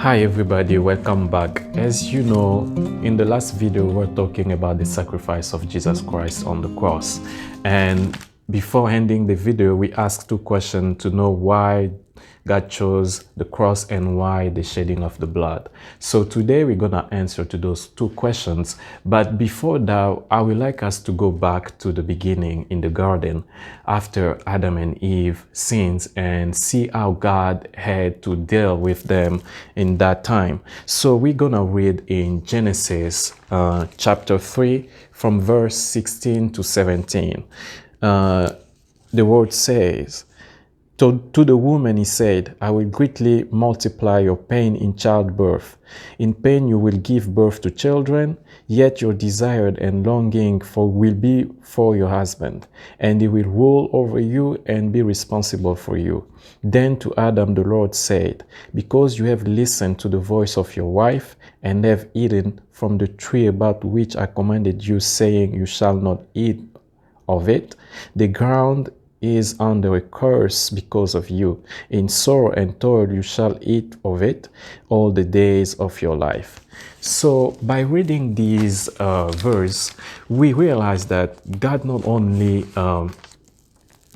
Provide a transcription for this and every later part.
Hi everybody, welcome back. As you know, in the last video we're talking about the sacrifice of Jesus Christ on the cross. And before ending the video, we asked two questions to know why God chose the cross and why the shedding of the blood. So today we're gonna answer to those two questions. But before that, I would like us to go back to the beginning in the garden after Adam and Eve sinned and see how God had to deal with them in that time. So we're gonna read in Genesis chapter 3 from verse 16 to 17. The word says, to the woman he said, I will greatly multiply your pain in childbirth. In pain you will give birth to children, yet your desire and longing will be for your husband, and he will rule over you and be responsible for you. Then to Adam the Lord said, because you have listened to the voice of your wife, and have eaten from the tree about which I commanded you, saying, you shall not eat of it, the ground is under a curse because of you. In sorrow and toil you shall eat of it all the days of your life. So by reading these verse, we realize that God not only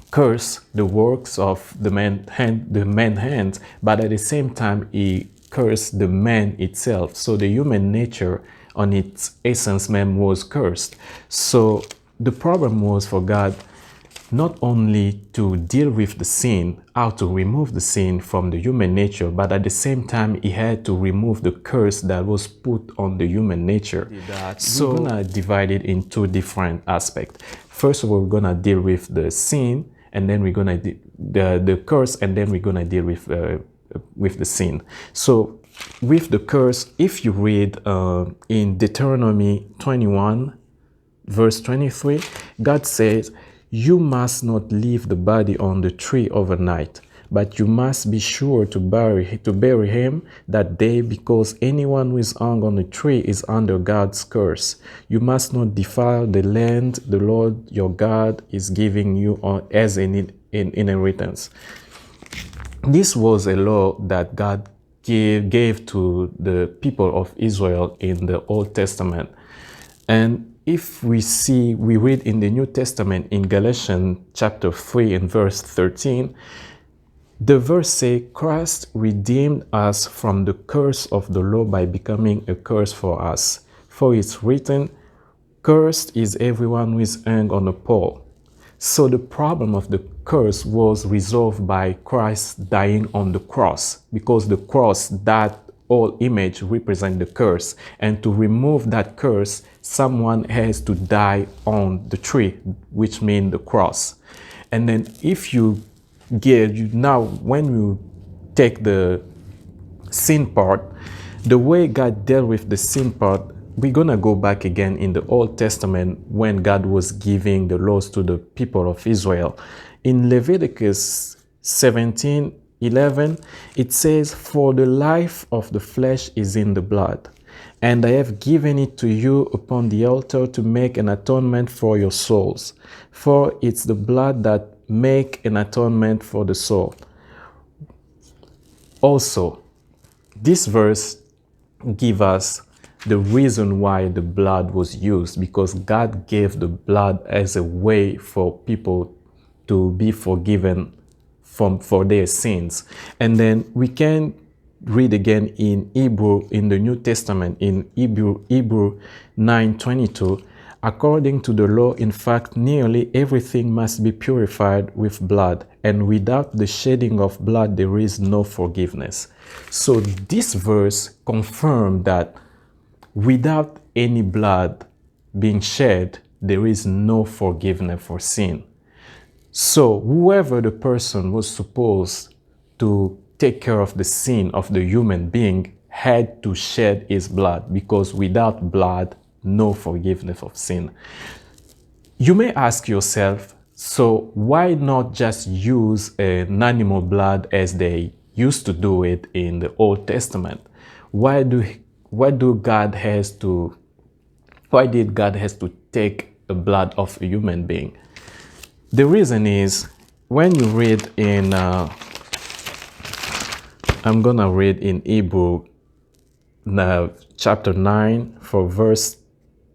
curse the works of the man hands, but at the same time he cursed the man itself. So the human nature on its essence man was cursed. So the problem was for God not only to deal with the sin, how to remove the sin from the human nature, but at the same time, he had to remove the curse that was put on the human nature. So we're gonna divide it in two different aspects. First of all, we're gonna deal with the sin, and then we're gonna the curse, and then we're gonna deal with the sin. So with the curse, if you read in Deuteronomy 21, verse 23, God says, you must not leave the body on the tree overnight, but you must be sure to bury him that day, because anyone who is hung on a tree is under God's curse. You must not defile the land the Lord your God is giving you as an inheritance. This was a law that God gave to the people of Israel in the Old Testament. And if we read in the New Testament in Galatians chapter 3 and verse 13, the verse says, Christ redeemed us from the curse of the law by becoming a curse for us. For it's written, cursed is everyone who is hung on a pole. So the problem of the curse was resolved by Christ dying on the cross, because the cross, that all image represent the curse, and to remove that curse someone has to die on the tree, which means the cross. And then if you now when you take the sin part, the way God dealt with the sin part, we're gonna go back again in the Old Testament when God was giving the laws to the people of Israel. In Leviticus 17:11, it says, for the life of the flesh is in the blood, and I have given it to you upon the altar to make an atonement for your souls. For it's the blood that make an atonement for the soul. Also, this verse gives us the reason why the blood was used, because God gave the blood as a way for people to be forgiven for their sins. And then we can read again in Hebrew, in the New Testament, in Hebrew 9:22, according to the law, in fact, nearly everything must be purified with blood, and without the shedding of blood, there is no forgiveness. So this verse confirms that without any blood being shed, there is no forgiveness for sin. So whoever the person was supposed to take care of the sin of the human being had to shed his blood, because without blood, no forgiveness of sin. You may ask yourself, so why not just use an animal blood as they used to do it in the Old Testament? Why did God has to take the blood of a human being? The reason is, when you read in I'm gonna read in Hebrew chapter 9 for verse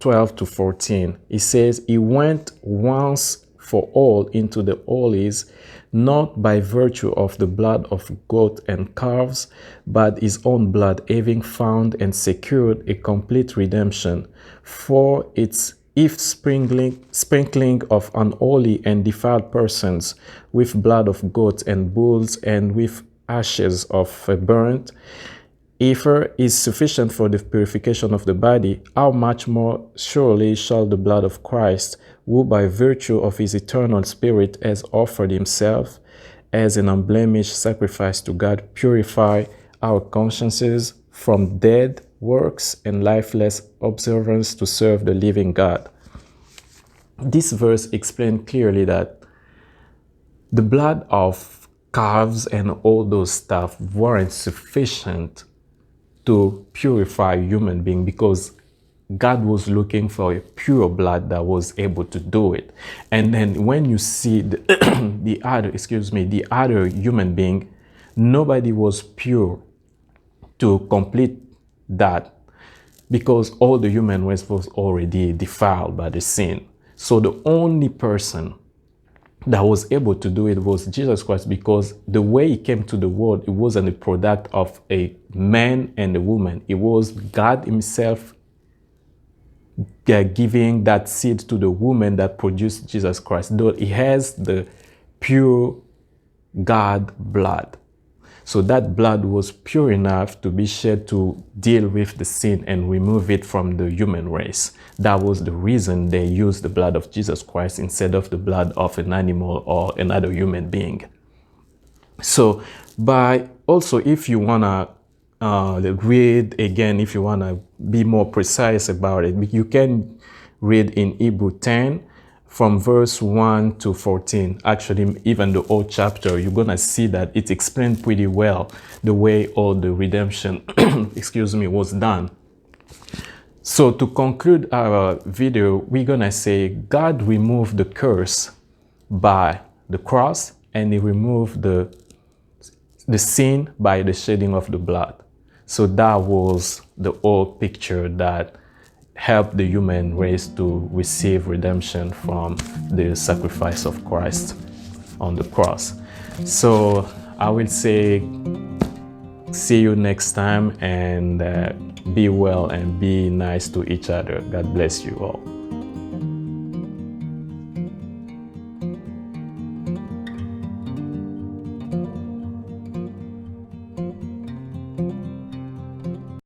12 to 14. It says, he went once for all into the holies, not by virtue of the blood of goat and calves, but his own blood, having found and secured a complete redemption. For its if sprinkling of unholy and defiled persons with blood of goats and bulls and with ashes of a burnt heifer is sufficient for the purification of the body, how much more surely shall the blood of Christ, who by virtue of his eternal Spirit has offered himself as an unblemished sacrifice to God, purify our consciences from dead works and lifeless observance to serve the living God. This verse explains clearly that the blood of calves and all those stuff weren't sufficient to purify human being, because God was looking for a pure blood that was able to do it. And then when you see the other human being, nobody was pure to complete that, because all the human race was already defiled by the sin. So the only person that was able to do it was Jesus Christ, because the way he came to the world, it wasn't a product of a man and a woman. It was God himself giving that seed to the woman that produced Jesus Christ, though he has the pure God blood. So that blood was pure enough to be shed to deal with the sin and remove it from the human race. That was the reason they used the blood of Jesus Christ instead of the blood of an animal or another human being. So, if you want to read again, if you want to be more precise about it, you can read in Hebrew 10 from verse 1 to 14. Actually, even the whole chapter, you're going to see that it explained pretty well the way all the redemption was done. So to conclude our video, we're going to say God removed the curse by the cross, and he removed the sin by the shedding of the blood. So that was the whole picture that helped the human race to receive redemption from the sacrifice of Christ on the cross. So I will say, see you next time, and be well and be nice to each other. God bless you all.